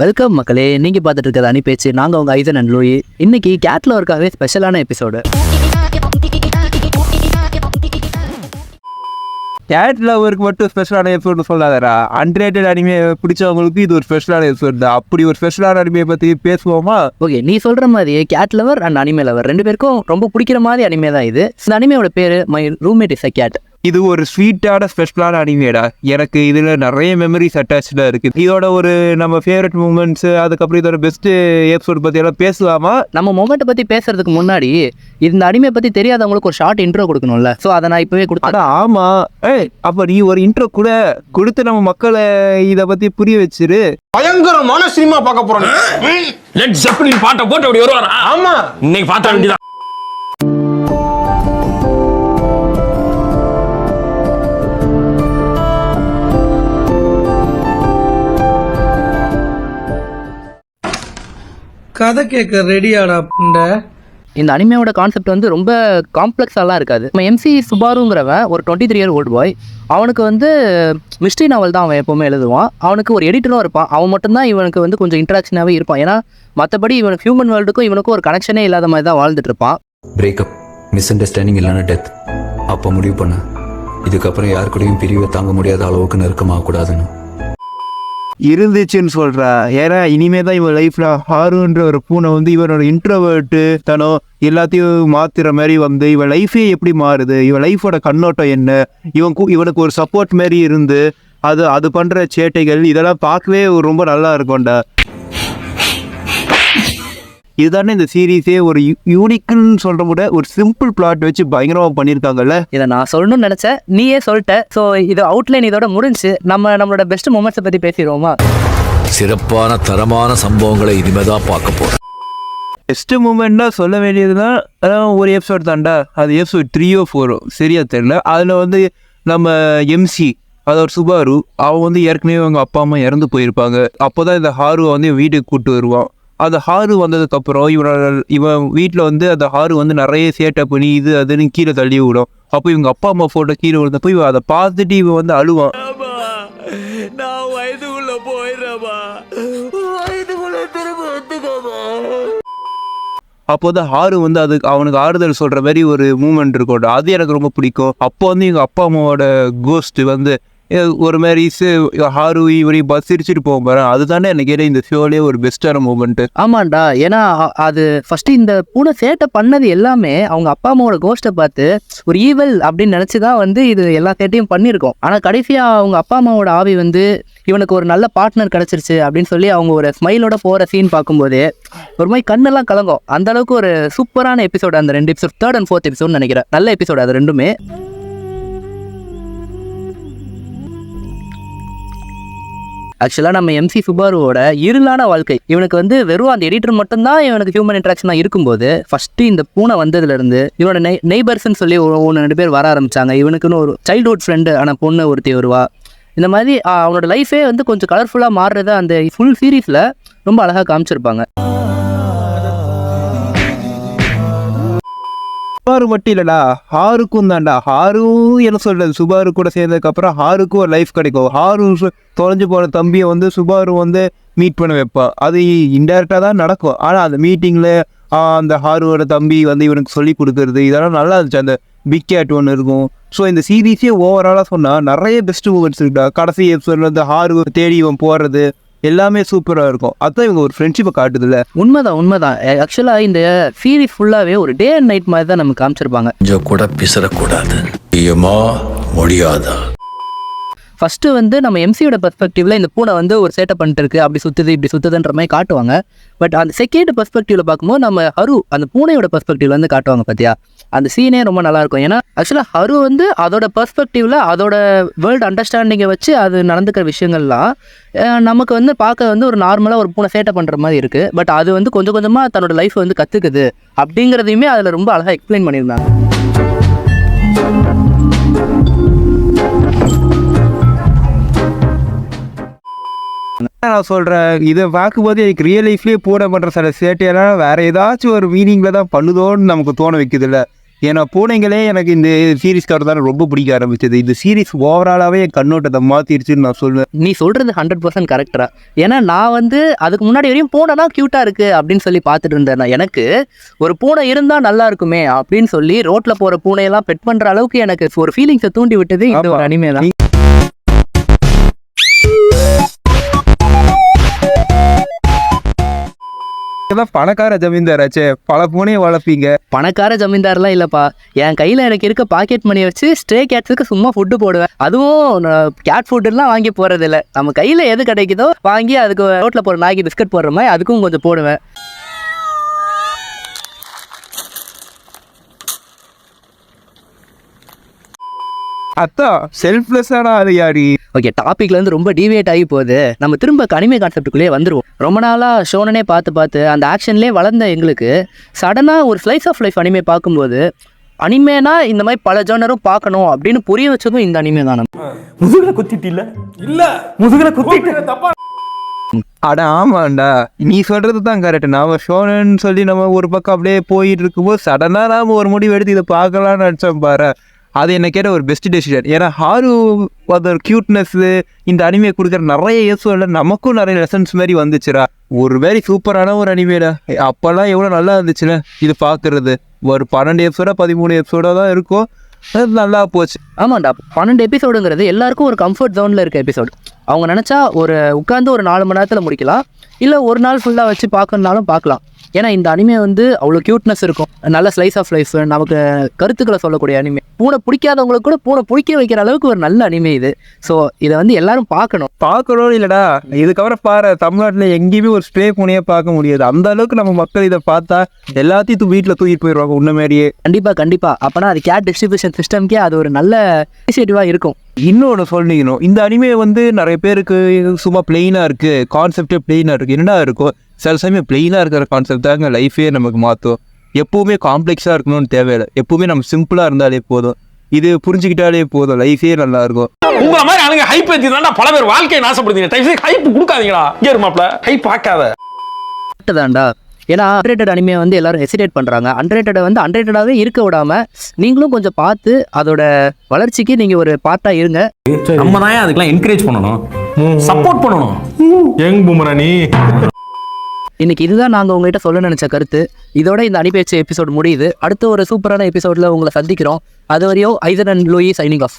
Welcome மக்களே, நீங்க பார்த்துட்டு இருக்கிறது அனி பேச்சு. நாங்க உங்க ஐசன் அண்ட் லூயி. இன்னைக்கு கேட் லவருக்காகவே ஸ்பெஷலான எபிசோடு. கேட் லவருக்கு மட்டும் ஸ்பெஷலான எபிசோடு சொல்லாதரா. அன்ரேட்டட் அனிமே பிடிச்சவங்களுக்கு இது ஒரு ஸ்பெஷலான எபிசோட் தான். அப்படி ஒரு ஸ்பெஷலான அனிமையை பற்றி பேசுவோமா? ஓகே, நீ சொல்ற மாதிரி cat lover and anime lover ரெண்டு பேருக்கும் ரொம்ப பிடிக்கிற மாதிரி அனிமே தான் இது. இந்த அனிமையோட பேரு my roommate is a cat. இது ஒரு ஸ்வீட்டான ஸ்பெஷலான அனிமேடா. எனக்கு இதில் நிறைய மெமரிஸ் அட்டாச்சாக இருக்குது. இதோட ஒரு நம்ம ஃபேவரட் மூமெண்ட்ஸு, அதுக்கப்புறம் இதோட பெஸ்ட்டு எபிசோட் பற்றி எல்லாம் பேசலாமா? நம்ம மொமெண்ட்டை பற்றி பேசுறதுக்கு முன்னாடி இந்த அனிமே பற்றி தெரியாதவங்களுக்கு ஒரு ஷார்ட் இன்ட்ரோ கொடுக்கணும்ல. ஸோ அதை நான் இப்போவே கொடுத்தேன். ஆமாம். அப்போ நீ ஒரு இன்ட்ரோ கொடுத்து நம்ம மக்களை இதை பற்றி புரிய வச்சிரு. பயங்கரமான சினிமா பார்க்க போறோம். லெட் ஜெப்பலின் பாட்டை போட்டு அப்படி வருவாரா? ஆமா, இன்னைக்கு பார்த்தா வேண்டியதான். கதை கேட்க ரெடியாடா புண்ட. இந்த அனிமையோட கான்செப்ட் வந்து ரொம்ப காம்ப்ளெக்ஸாலாம் இருக்காது. நம்ம எம்சி சுபாருங்கிறவன் ஒரு 23 year old பாய். அவனுக்கு வந்து மிஸ்ட்ரி நாவல் தான் அவன் எப்போவுமே எழுதுவான். அவனுக்கு ஒரு எடிட்டரும் இருப்பான். அவன் மட்டும்தான் இவனுக்கு வந்து கொஞ்சம் இன்ட்ராக்ஷனாகவே இருப்பான். ஏன்னா மற்றபடி இவனுக்கு ஹியூமன் வேர்ல்டுக்கும் இவனுக்கும் ஒரு கனெக்ஷனே இல்லாத மாதிரி தான் வாழ்ந்துட்டு இருப்பான். பிரேக்கப், மிஸ் அண்டர்ஸ்டாண்டிங் இல்லைன்னா டெத். அப்போ முடிவு பண்ண இதுக்கப்புறம் யாரு கூடயும் பிரிவை தாங்க முடியாத அளவுக்கு நெருக்கமாக கூடாதுன்னு இருந்துச்சுன்னு சொல்றா. ஏன்னா இனிமே தான் இவன் லைஃப்ல ஹாருன்ற ஒரு பூனை வந்து இவனோட இன்ட்ரோவர்ட்டு தனோ எல்லாத்தையும் மாத்துற மாதிரி வந்து இவன் லைஃபே எப்படி மாறுது, இவன் லைஃபோட கண்ணோட்டம் என்ன, இவனுக்கு ஒரு சப்போர்ட் மாதிரி இருந்து அது பண்ற சேட்டைகள் இதெல்லாம் பார்க்கவே ரொம்ப நல்லா இருக்கும்டா. இதுதானே இந்த சீரீஸே ஒரு யூனிக்குன்னு சொல்ற கூட ஒரு சிம்பிள் பிளாட் வச்சு பயங்கரமா பண்ணியிருக்காங்கல்ல. இதை நான் சொல்லணும்னு நினைச்சேன், நீயே சொல்லிட்ட. ஸோ இது அவுட்லைன் இதோட முடிஞ்சு. நம்மளோட பெஸ்ட் மூமெண்ட்ஸை பற்றி பேசிடுவோமா? சிறப்பான தரமான சம்பவங்களை இனிமேதான் பார்க்க போறேன். பெஸ்ட் மூமெண்ட்னா சொல்ல வேண்டியதுன்னா ஒரு எபிசோட் தான்டா. அது எபிசோட் 3 or 4 சரியா தெரியல. அதில் வந்து நம்ம எம்சி அதோட சுபாரு அவன் வந்து ஏற்கனவே அவங்க அப்பா அம்மா இறந்து போயிருப்பாங்க. அப்போதான் இந்த ஹாருவை வந்து வீட்டுக்கு கூப்பிட்டு வருவான். அந்த ஹாரு வந்ததுக்கப்புறம் இவன் வீட்டில் வந்து அந்த ஹாரு வந்து நிறைய சேட்டை பண்ணி இது அதுன்னு கீழே தள்ளி விடும். அப்போ இவங்க அப்பா அம்மா ஃபோட்டோ கீழே விழுந்தப்போ இவன் அதை பார்த்துட்டு இவன் வந்து அழுவான். நான் வயதுக்குள்ள போயிடுறேன். அப்போதான் ஹாரு வந்து அவனுக்கு ஆறுதல் சொல்ற மாதிரி ஒரு மூமெண்ட் இருக்கும். அது எனக்கு ரொம்ப பிடிக்கும். அப்போ வந்து எங்கள் அப்பா அம்மாவோட கோஸ்ட் வந்து ஒரு மாதிரி ஹாரு இவரையும் சிரிச்சுட்டு போகும் பாரு. அதுதானே எனக்கு இந்த ஷோலேயே ஒரு பெஸ்டான மூமெண்ட்டு. ஆமாண்டா. ஏன்னா அது ஃபஸ்ட்டு இந்த பூனை சேட்டை பண்ணது எல்லாமே அவங்க அப்பா அம்மாவோட கோஸ்ட்டை பார்த்து ஒரு ஈவல் அப்படின்னு நினச்சி தான் வந்து இது எல்லா சேட்டையும் பண்ணியிருக்கோம். ஆனால் கடைசியாக அவங்க அப்பா அம்மாவோட ஆவி வந்து இவனுக்கு ஒரு நல்ல பார்ட்னர் கிடச்சிருச்சு அப்படின்னு சொல்லி அவங்க ஒரு ஸ்மைலோட போகிற சீன் பார்க்கும்போது ஒரு மாதிரி கண்ணெல்லாம் கலங்கும். அந்த அளவுக்கு ஒரு சூப்பரான எபிசோடு அந்த 2 எபிசோட், 3rd and 4th எபிசோட்னு நினைக்கிறேன். நல்ல எபிசோடு அது ரெண்டுமே. ஆக்சுவலாக நம்ம எம்சி சுபாருவோட இருளான வாழ்க்கை, இவனுக்கு வந்து வெறும் அந்த எடிட்டர் மட்டும்தான் இவனுக்கு ஹியூமன் இன்ட்ராக்ஷனாக இருக்கும்போது ஃபஸ்ட்டு இந்த பூனை வந்ததுலேருந்து இவனோட நெய்பர்ஸ்ன்னு சொல்லி 1-2 பேர் வர ஆரம்பித்தாங்க. இவனுக்குன்னு ஒரு சைல்ட்ஹுட் ஃப்ரெண்டு ஆனால் பொண்ணு ஒருத்தி வருவா. இந்த மாதிரி அவனோட லைஃபே வந்து கொஞ்சம் கலர்ஃபுல்லாக மாறுறத அந்த ஃபுல் சீரீஸில் ரொம்ப அழகாக காமிச்சிருப்பாங்க. சுபாரு மட்டும் இல்லடா, ஹாருக்கும் தான்டா. ஹாரும் என்ன சொல்றது, சுபாரு கூட சேர்ந்ததுக்கப்புறம் ஹாருக்கும் ஒரு லைஃப் கிடைக்கும். ஹாரு தொலைஞ்சு போன தம்பியை வந்து சுபாரு வந்து மீட் பண்ண வைப்பான். அது இன்டெரக்டாக தான் நடக்கும். ஆனால் அந்த மீட்டிங்கில் அந்த ஹாருவோட தம்பி வந்து இவனுக்கு சொல்லி கொடுக்குறது இதெல்லாம் நல்லா இருந்துச்சு. அந்த பிக் கேட் ஒன்று இருக்கும். ஸோ இந்த சீரீஸே ஓவராலாக சொன்னால் நிறைய பெஸ்ட் மூமெண்ட்ஸ் இருக்குடா. கடைசி எபிசோட்ல வந்து ஹாரு தேடி இவன் போகிறது எல்லாமே சூப்பராக இருக்கும். அதுதான் இவங்க ஒரு ஃப்ரெண்ட்ஷிப்பை காட்டுதில்ல. உண்மைதான். ஆக்சுவலாக இந்த சீரீஸ் ஃபுல்லாகவே ஒரு டே அண்ட் நைட் மாதிரி தான் நமக்கு காமிச்சிருப்பாங்க. கொஞ்சம் கூட பிசறக்கூடாது. முடியாதா? ஃபஸ்ட்டு வந்து நம்ம எம்சியோட பெர்ஸ்பெக்டிவ்ல இந்த பூனை வந்து ஒரு சேட்டை பண்ணிட்டு இருக்கு, அப்படி சுற்றுது இப்படி சுற்றுதுன்ற மாதிரி காட்டுவாங்க. பட் அந்த செகண்ட் பெர்ஸ்பெக்டிவ்ல பார்க்கும்போது நம்ம ஹரு அந்த பூனையோட பெர்ஸ்பெக்டிவ்ல வந்து காட்டுவாங்க. பார்த்தியா, அந்த சீனே ரொம்ப நல்லாயிருக்கும். ஏன்னா ஆக்சுவலாக ஹரு வந்து அதோட பெர்ஸ்பெக்டிவ்ல அதோட வேர்ல்டு அண்டர்ஸ்டாண்டிங்கை வச்சு அது நடந்துக்கிற விஷயங்கள்லாம் நமக்கு வந்து பார்க்க வந்து ஒரு நார்மலாக ஒரு பூனை சேட்டை பண்ணுற மாதிரி இருக்குது. பட் அது வந்து கொஞ்சம் கொஞ்சமாக தன்னோட லைஃப்பை வந்து கற்றுக்குது அப்படிங்கிறதையுமே அதில் ரொம்ப அழகாக எக்ஸ்பிளைன் பண்ணியிருந்தாங்க. நான் சொல்கிறேன், இதை பார்க்கும்போது எனக்கு ரியல் லைஃப்லேயே பூனை பண்ணுற சில சேட்டையெல்லாம் வேறு ஏதாச்சும் ஒரு மீனிங்கில் தான் பண்ணுதோன்னு நமக்கு தோண வைக்குது இல்லை. ஏன்னா பூனைங்களே எனக்கு இந்த சீரீஸ்கார தான் ரொம்ப பிடிக்க ஆரம்பிச்சது. இந்த சீரீஸ் ஓவராலாகவே என் கண்ணோட்டத்தை மாற்றிடுச்சுன்னு நான் சொல்லுவேன். நீ சொல்கிறது 100% கரெக்டா. ஏன்னா நான் வந்து அதுக்கு முன்னாடி வரையும் பூனை தான் க்யூட்டாக இருக்குது அப்படின்னு சொல்லி பார்த்துட்டு இருந்தேன். எனக்கு ஒரு பூனை இருந்தால் நல்லா இருக்குமே அப்படின்னு சொல்லி ரோட்டில் போகிற பூனையெல்லாம் பெட் பண்ணுற அளவுக்கு எனக்கு ஒரு ஃபீலிங்ஸை தூண்டி விட்டது இந்த ஒரு அனிமே தான். பணக்கார ஜமீன்தாராச்சே, பல பூனையை வளர்ப்பீங்க. பணக்கார ஜமீன்தார்லாம் இல்லைப்பா. என் கையில் எனக்கு இருக்க பாக்கெட் மணியை வச்சு ஸ்ட்ரே கேட்ஸுக்கு சும்மா ஃபுட்டு போடுவேன். அதுவும் கேட் ஃபுட்டுலாம் வாங்கி போகிறதில்ல. நம்ம கையில் எது கிடைக்குதோ வாங்கி அதுக்கு ரோட்டில் போகிற நாய்க்கு பிஸ்கட் போடுற மாதிரி அதுக்கும் கொஞ்சம் போடுவேன். அத்தா செல்ஃப்லெஸ்ஸான அது யாரி. ஓகே, டாப்பிக்லேருந்து ரொம்ப டீவியேட் ஆகி போகுது. நம்ம திரும்ப அனிமே கான்செப்டுக்குள்ளேயே வந்துடுவோம். ரொம்ப நாளாக ஷோனனே பார்த்து அந்த ஆக்ஷன்லேயே வளர்ந்த எங்களுக்கு சடனாக ஒரு ஸ்லைஸ் ஆஃப் லைஃப் அனிமே பார்க்கும்போது அனிமேனா இந்த மாதிரி பல ஜானரும் பார்க்கணும் அப்படின்னு புரிய வச்சதும் இந்த அனிமே தான். முதுகுல குத்திட்டு இல்ல முதுகுல குத்திட்டு தப்பா. அட ஆமாண்டா, நீ சொல்றது தான் கரெக்ட். நாம ஷோனன்னு சொல்லி நம்ம ஒரு பக்கம் அப்படியே போயிட்டு இருக்கும்போது சடனாக நாம ஒரு முடிவு எடுத்து இதை பார்க்கலான்னு நினச்சோம் பாரு. அது என்ன கேட்ட ஒரு பெஸ்ட் டெசிஷன். ஏன்னா ஹாரு அதோட க்யூட்னஸ் இந்த அனிமே கொடுக்குற நிறைய யூஸ்ஃபுல்ல நமக்கும் நிறைய லெசன்ஸ் மாதிரி வந்துச்சுரா. ஒரு வெரி சூப்பரான ஒரு அனிமேடா. அப்போல்லாம் எவ்வளோ நல்லா இருந்துச்சுன்னா இது பார்க்குறது. ஒரு 12 எபிசோடா 13 எபிசோடா தான் இருக்கும். அது நல்லா போச்சு. ஆமாண்டா, 12 எபிசோடுங்கிறது எல்லாருக்கும் ஒரு கம்ஃபர்ட் ஜோனில் இருக்க எபிசோடு. அவங்க நினச்சா ஒரு உட்காந்து ஒரு 4 மணி நேரத்தில் முடிக்கலாம், இல்லை ஒரு நாள் ஃபுல்லாக வச்சு பார்க்கணுன்னாலும் பார்க்கலாம். ஏன்னா இந்த அனிமே வந்து அவ்வளோ க்யூட்னஸ் இருக்கும். நல்ல ஸ்லைஸ் ஆஃப் லைஃப், நமக்கு கருத்துக்களை சொல்லக்கூடிய அனிமே. பூனை பிடிக்காதவங்களுக்கு கூட பூனை பிடிக்க வைக்கிற அளவுக்கு ஒரு நல்ல அனிமே இது. ஸோ இதை வந்து எல்லாரும் பார்க்கணும் இல்லைடா. இதுக்கப்புறம் பாரு, தமிழ்நாட்டில் எங்கேயுமே ஒரு ஸ்ப்ரே பூனையே பார்க்க முடியாது. அந்த அளவுக்கு நம்ம மக்கள் இதை பார்த்தா எல்லாத்தையும் வீட்டில் தூக்கிட்டு போயிடுவாங்க உன்ன மாதிரியே. கண்டிப்பாக. அப்போனா அது கேட் டிஸ்ட்ரிபியூஷன் சிஸ்டம்க்கே அது ஒரு நல்ல இனிஷியேட்டிவாக இருக்கும். இன்னொன்று சொல்லிக்கணும், இந்த அனிமே வந்து நிறைய பேருக்கு சும்மா பிளெயினாக இருக்குது, கான்செப்டே பிளெயினாக இருக்குது. என்னடா இருக்கும், சில சமயம் பிளெயினாக இருக்கிற கான்செப்ட் தாங்க லைஃபே நமக்கு மாற்றும். எப்போவுமே காம்ப்ளெக்ஸாக இருக்கணும்னு தேவையில்லை. எப்போவுமே நம்ம சிம்பிளாக இருந்தாலே போதும். இது புரிஞ்சுக்கிட்டாலே போதும், லைஃபே நல்லா இருக்கும். உங்களை மாதிரி ஆளுங்க ஹைப் ஏற்றி தான்டா பல பேர் வாழ்க்கையை நாசப்படுத்தீங்க. ஹைப் கொடுக்காதீங்களா. இங்கே இருமாப்ல ஹைப் ஆக்காத தான்டா. ஏன்னா அன்ரேட்டட் அனிமே வந்து எல்லாரும் ஹெசிடேட் பண்ணுறாங்க. அன்ரேட்டடை வந்து அன்ரேட்டடாகவே இருக்க விடாமல் நீங்களும் கொஞ்சம் பார்த்து அதோட வளர்ச்சிக்கு நீங்கள் ஒரு பார்ட்டாக இருங்க. நம்ம தான் அதுக்கெல்லாம் என்கரேஜ் பண்ணணும், சப்போர்ட் பண்ணணும். யங் பூமரா நீ. இன்னைக்கு இதுதான் நாங்கள் உங்கள்கிட்ட சொல்ல நினச்ச கருத்து. இதோட இந்த அனிபேச்சு எபிசோட் முடியுது. அடுத்த ஒரு சூப்பரான எபிசோடில் உங்களை சந்திக்கிறோம். அது வரையும் ஐசன் அண்ட் லூயி சைனிங் ஆஃப்.